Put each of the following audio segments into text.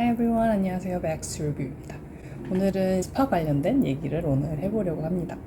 Hi everyone, 안녕하세요. 맥스 리뷰입니다. 오늘은 스파 관련된 얘기를 오늘 해보려고 합니다.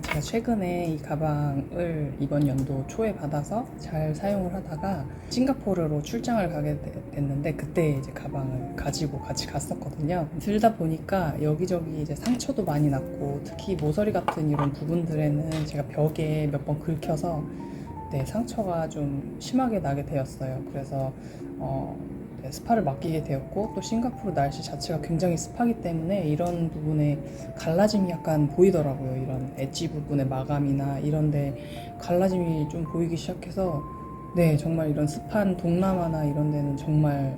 제가 최근에 이 가방을 이번 연도 초에 받아서 잘 사용을 하다가 싱가포르로 출장을 가게 됐는데 그때 이제 가방을 가지고 같이 갔었거든요. 들다 보니까 여기저기 이제 상처도 많이 났고 특히 모서리 같은 이런 부분들에는 제가 벽에 몇 번 긁혀서 상처가 좀 심하게 나게 되었어요. 그래서 스파를 맡기게 되었고 또 싱가포르 날씨 자체가 굉장히 습하기 때문에 이런 부분에 갈라짐이 약간 보이더라고요. 이런 엣지 부분의 마감이나 이런데 갈라짐이 좀 보이기 시작해서 정말 이런 습한 동남아나 이런 데는 정말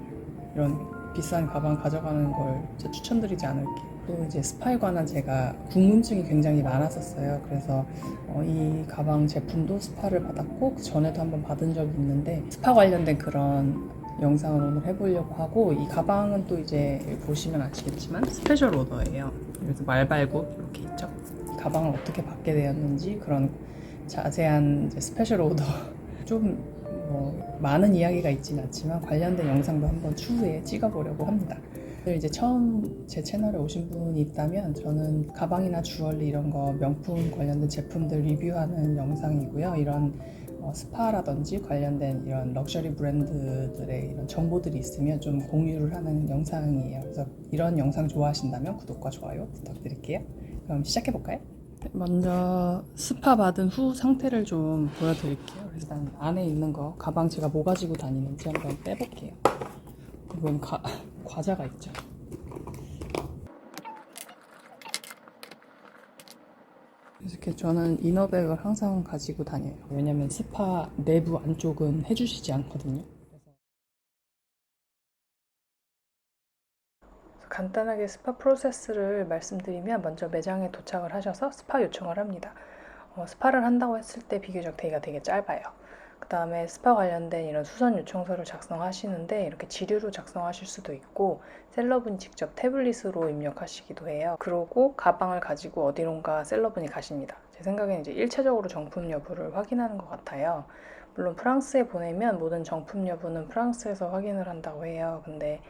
이런 비싼 가방 가져가는 걸 진짜 추천드리지 않을게요. 또 이제 스파에 관한 제가 궁금증이 굉장히 많았었어요. 그래서 이 가방 제품도 스파를 받았고 그 전에도 한번 받은 적이 있는데 스파 관련된 그런 영상을 오늘 해보려고 하고, 이 가방은 또 이제 보시면 아시겠지만 스페셜 오더예요. 그래서 말발굽 이렇게 있죠. 이 가방을 어떻게 받게 되었는지 그런 자세한 이제 스페셜 오더 좀 많은 이야기가 있진 않지만 관련된 영상도 한번 추후에 찍어보려고 합니다. 이제 처음 제 채널에 오신 분이 있다면 저는 가방이나 주얼리 이런 거 명품 관련된 제품들 리뷰하는 영상이고요. 이런 스파라든지 관련된 이런 럭셔리 브랜드들의 이런 정보들이 있으면 좀 공유를 하는 영상이에요. 그래서 이런 영상 좋아하신다면 구독과 좋아요 부탁드릴게요. 그럼 시작해볼까요? 먼저 스파 받은 후 상태를 좀 보여드릴게요. 일단 안에 있는 거, 가방 제가 뭐 가지고 다니는지 한번 빼볼게요. 이건 과자가 있죠. 이렇게 저는 이너백을 항상 가지고 다녀요. 왜냐면 스파 내부 안쪽은 해주시지 않거든요. 간단하게 스파 프로세스를 말씀드리면 먼저 매장에 도착을 하셔서 스파 요청을 합니다. 스파를 한다고 했을 때 비교적 대기가 되게 짧아요. 그 다음에 스파 관련된 이런 수선 요청서를 작성하시는데 이렇게 지류로 작성하실 수도 있고 셀러분이 직접 태블릿으로 입력하시기도 해요. 그러고 가방을 가지고 어디론가 셀러분이 가십니다. 제 생각엔 이제 1차적으로 정품 여부를 확인하는 것 같아요. 물론 프랑스에 보내면 모든 정품 여부는 프랑스에서 확인을 한다고 해요. 근데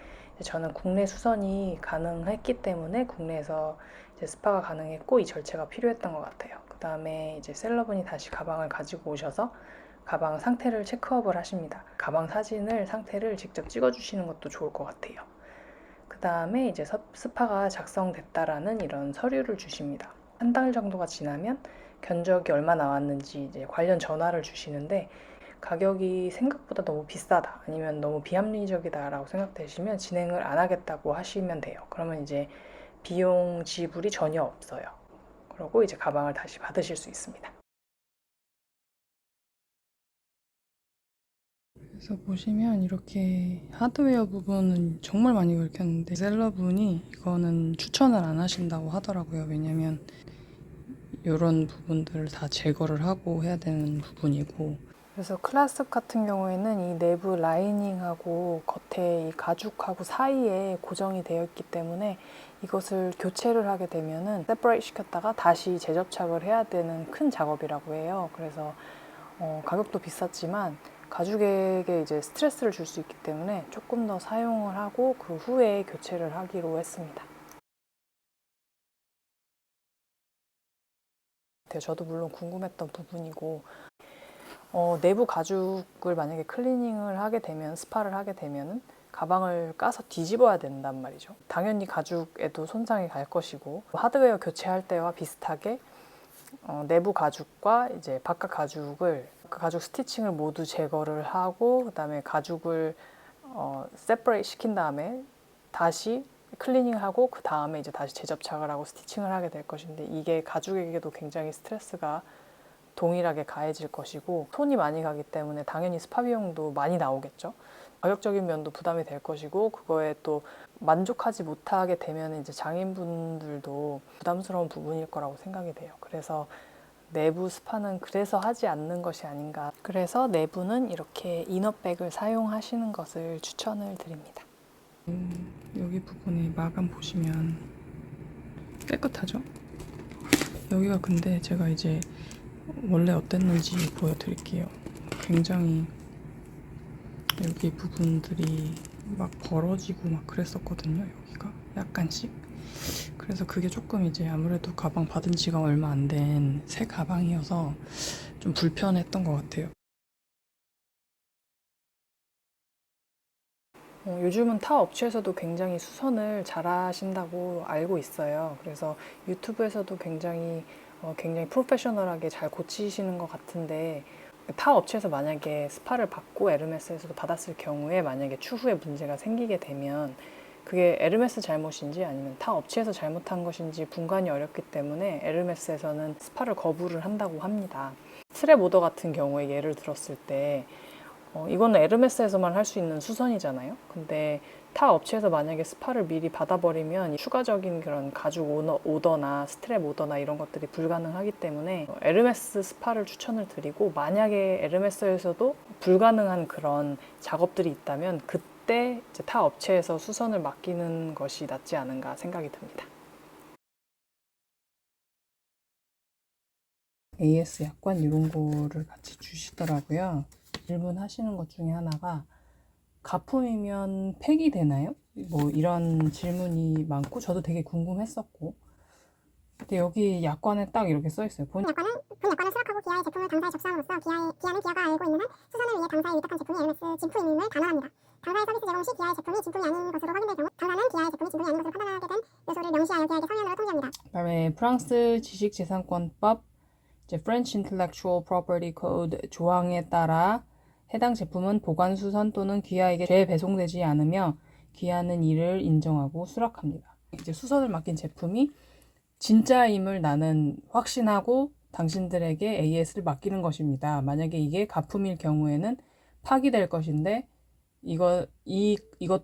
저는 국내 수선이 가능했기 때문에 국내에서 이제 스파가 가능했고 이 절차가 필요했던 것 같아요. 그 다음에 이제 셀러분이 다시 가방을 가지고 오셔서 가방 상태를 체크업을 하십니다. 가방 사진을 상태를 직접 찍어주시는 것도 좋을 것 같아요. 그 다음에 이제 스파가 작성됐다라는 이런 서류를 주십니다. 한 달 정도가 지나면 견적이 얼마 나왔는지 이제 관련 전화를 주시는데 가격이 생각보다 너무 비싸다 아니면 너무 비합리적이다라고 생각되시면 진행을 안 하겠다고 하시면 돼요. 그러면 이제 비용 지불이 전혀 없어요. 그러고 이제 가방을 다시 받으실 수 있습니다. 그래서 보시면 이렇게 하드웨어 부분은 정말 많이 긁혔는데 셀러분이 이거는 추천을 안 하신다고 하더라고요. 왜냐면 이런 부분들을 다 제거를 하고 해야 되는 부분이고, 그래서 클래식 같은 경우에는 이 내부 라이닝하고 겉에 이 가죽하고 사이에 고정이 되어 있기 때문에 이것을 교체를 하게 되면은 세퍼레이트 시켰다가 다시 재접착을 해야 되는 큰 작업이라고 해요. 그래서 가격도 비쌌지만 가죽에게 이제 스트레스를 줄 수 있기 때문에 조금 더 사용을 하고 그 후에 교체를 하기로 했습니다. 저도 물론 궁금했던 부분이고, 내부 가죽을 만약에 클리닝을 하게 되면, 스파를 하게 되면은 가방을 까서 뒤집어야 된단 말이죠. 당연히 가죽에도 손상이 갈 것이고, 하드웨어 교체할 때와 비슷하게 내부 가죽과 이제 바깥 가죽을 가죽 스티칭을 모두 제거를 하고 그다음에 가죽을 세퍼레이트 시킨 다음에 다시 클리닝을 하고 그 다음에 이제 다시 재접착을 하고 스티칭을 하게 될 것인데 이게 가죽에게도 굉장히 스트레스가 동일하게 가해질 것이고 손이 많이 가기 때문에 당연히 스파 비용도 많이 나오겠죠. 가격적인 면도 부담이 될 것이고 그거에 또 만족하지 못하게 되면 이제 장인분들도 부담스러운 부분일 거라고 생각이 돼요. 그래서 내부 스파는 그래서 하지 않는 것이 아닌가. 그래서 내부는 이렇게 이너백을 사용하시는 것을 추천을 드립니다. 여기 부분에 마감 보시면 깨끗하죠? 여기가 근데 제가 이제 원래 어땠는지 보여드릴게요. 굉장히 여기 부분들이 막 벌어지고 막 그랬었거든요. 여기가 약간씩. 그래서 그게 조금 이제 아무래도 가방 받은 지가 얼마 안 된 새 가방이어서 좀 불편했던 것 같아요. 요즘은 타 업체에서도 굉장히 수선을 잘 하신다고 알고 있어요. 그래서 유튜브에서도 굉장히 프로페셔널하게 잘 고치시는 것 같은데, 타 업체에서 만약에 스파를 받고 에르메스에서도 받았을 경우에 만약에 추후에 문제가 생기게 되면 그게 에르메스 잘못인지 아니면 타 업체에서 잘못한 것인지 분간이 어렵기 때문에 에르메스에서는 스파를 거부를 한다고 합니다. 스트랩 오더 같은 경우에 예를 들었을 때 이거는 에르메스에서만 할 수 있는 수선이잖아요. 근데 타 업체에서 만약에 스파를 미리 받아버리면 추가적인 그런 가죽 오더나 스트랩 오더나 이런 것들이 불가능하기 때문에 에르메스 스파를 추천을 드리고, 만약에 에르메스에서도 불가능한 그런 작업들이 있다면 그때 이제 타 업체에서 수선을 맡기는 것이 낫지 않은가 생각이 듭니다. AS 약관 이런 거를 같이 주시더라고요. 질문하시는 것 중에 하나가 가품이면 폐기되나요? 뭐 이런 질문이 많고 저도 되게 궁금했었고, 근데 여기 약관에 딱 이렇게 써 있어요. 본 약관을 수락하고 기아의 제품을 당사에 접수함으로써 기아는 기아가 알고 있는 한 수선을 위해 당사에 위탁한 제품이 에르메스 진품임을 단언합니다. 당사의 서비스 제공 시 기아의 제품이 진품이 아닌 것으로 확인될 경우 당사는 기아의 제품이 진품이 아닌 것으로 판단하게 된 요소를 명시하여 기아에게 서면으로 통지합니다. 그다음에 프랑스 지식재산권법 이제 French Intellectual Property Code 조항에 따라 해당 제품은 보관 수선 또는 기아에게 재배송되지 않으며 기아는 이를 인정하고 수락합니다. 이제 수선을 맡긴 제품이 진짜임을 나는 확신하고 당신들에게 AS를 맡기는 것입니다. 만약에 이게 가품일 경우에는 파기될 것인데 이것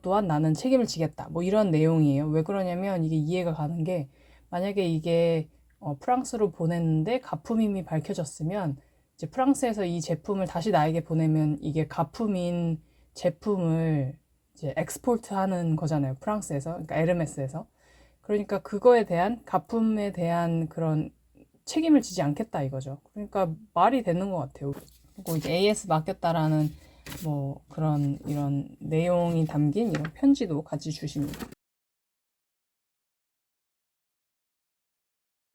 또한 나는 책임을 지겠다. 뭐 이런 내용이에요. 왜 그러냐면 이게 이해가 가는 게, 만약에 이게 프랑스로 보냈는데 가품임이 밝혀졌으면 이제 프랑스에서 이 제품을 다시 나에게 보내면 이게 가품인 제품을 이제 엑스포트하는 거잖아요. 프랑스에서, 그러니까 에르메스에서. 그러니까 그거에 대한 가품에 대한 그런 책임을 지지 않겠다 이거죠. 그러니까 말이 되는 것 같아요. 그리고 이제 AS 맡겼다라는 뭐 그런 이런 내용이 담긴 이런 편지도 같이 주십니다.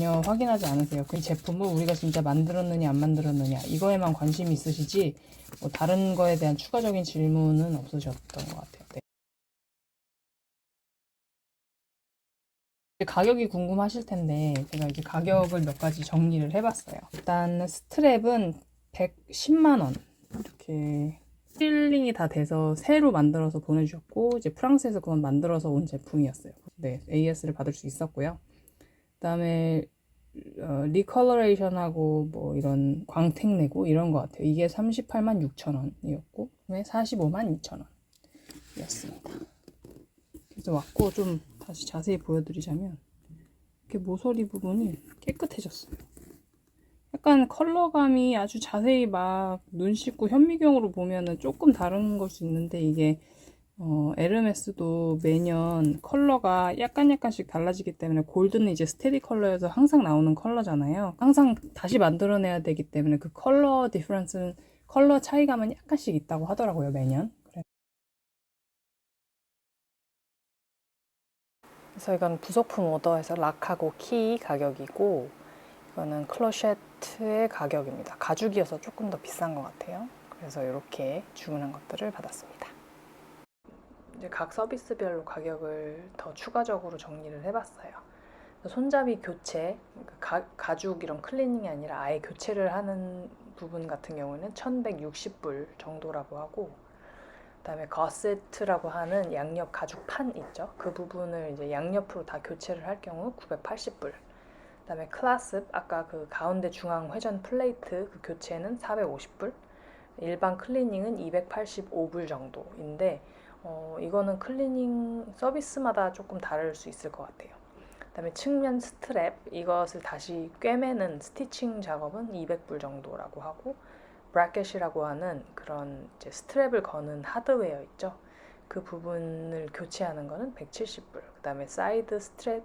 전혀 확인하지 않으세요. 그 제품을 우리가 진짜 만들었느냐 안 만들었느냐 이거에만 관심이 있으시지 뭐 다른 거에 대한 추가적인 질문은 없으셨던 것 같아요. 네. 가격이 궁금하실 텐데 제가 이제 가격을 몇 가지 정리를 해봤어요. 일단 스트랩은 110만 원 이렇게 필링이 다 돼서 새로 만들어서 보내주셨고, 이제 프랑스에서 그건 만들어서 온 제품이었어요. 네, AS를 받을 수 있었고요. 그다음에 리컬러레이션하고 뭐 이런 광택 내고 이런 것 같아요. 이게 38만 6천 원이었고, 그다음에 45만 2천 원이었습니다. 그래서 왔고, 좀 다시 자세히 보여드리자면 이렇게 모서리 부분이 깨끗해졌어요. 약간 컬러감이 아주 자세히 막 눈 씻고 현미경으로 보면은 조금 다른 걸 수 있는데, 이게 에르메스도 매년 컬러가 약간씩 달라지기 때문에, 골드는 이제 스테디 컬러여서 항상 나오는 컬러잖아요. 항상 다시 만들어내야 되기 때문에 그 컬러 디퍼런스는, 컬러 차이감은 약간씩 있다고 하더라고요, 매년. 그래서 이건 부속품 오더에서 락하고 키 가격이고, 이거는 클로셰트의 가격입니다. 가죽이어서 조금 더 비싼 것 같아요. 그래서 이렇게 주문한 것들을 받았습니다. 이제 각 서비스별로 가격을 더 추가적으로 정리를 해봤어요. 손잡이 교체, 그러니까 가죽 이런 클리닝이 아니라 아예 교체를 하는 부분 같은 경우는 1160불 정도라고 하고, 그다음에 거세트라고 하는 양옆 가죽판 있죠. 그 부분을 이제 양옆으로 다 교체를 할 경우 980불. 그다음에 클라습, 아까 그 가운데 중앙 회전 플레이트 그 교체는 450불. 일반 클리닝은 285불 정도인데, 이거는 클리닝 서비스마다 조금 다를 수 있을 것 같아요. 그다음에 측면 스트랩, 이것을 다시 꿰매는 스티칭 작업은 200불 정도라고 하고, 브래켓이라고 하는 그런 이제 스트랩을 거는 하드웨어 있죠. 그 부분을 교체하는 거는 170불. 그다음에 사이드 스트랩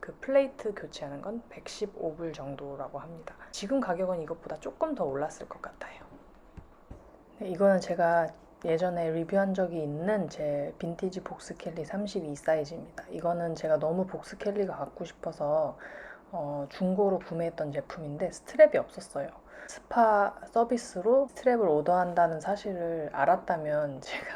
그 플레이트 교체하는 건 115불 정도라고 합니다. 지금 가격은 이것보다 조금 더 올랐을 것 같아요. 네, 이거는 제가 예전에 리뷰한 적이 있는 제 빈티지 복스 캘리 32 사이즈입니다. 이거는 제가 너무 복스 캘리가 갖고 싶어서 중고로 구매했던 제품인데 스트랩이 없었어요. 스파 서비스로 스트랩을 오더한다는 사실을 알았다면 제가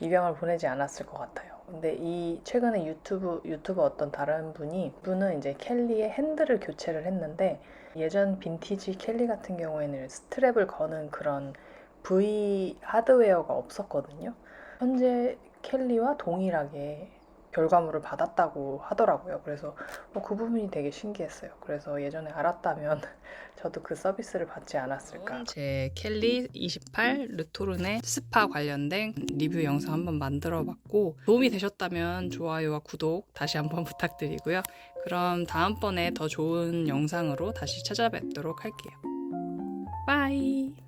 입양을 보내지 않았을 것 같아요. 근데 최근에 유튜브 어떤 다른 분은 이제 캘리의 핸들을 교체를 했는데 예전 빈티지 캘리 같은 경우에는 스트랩을 거는 그런 V 하드웨어가 없었거든요. 현재 캘리와 동일하게 결과물을 받았다고 하더라고요. 그래서 그 부분이 되게 신기했어요. 그래서 예전에 알았다면 저도 그 서비스를 받지 않았을까. 제 캘리 28 르토르네 스파 관련된 리뷰 영상 한번 만들어봤고 도움이 되셨다면 좋아요와 구독 다시 한번 부탁드리고요. 그럼 다음번에 더 좋은 영상으로 다시 찾아뵙도록 할게요. 빠이.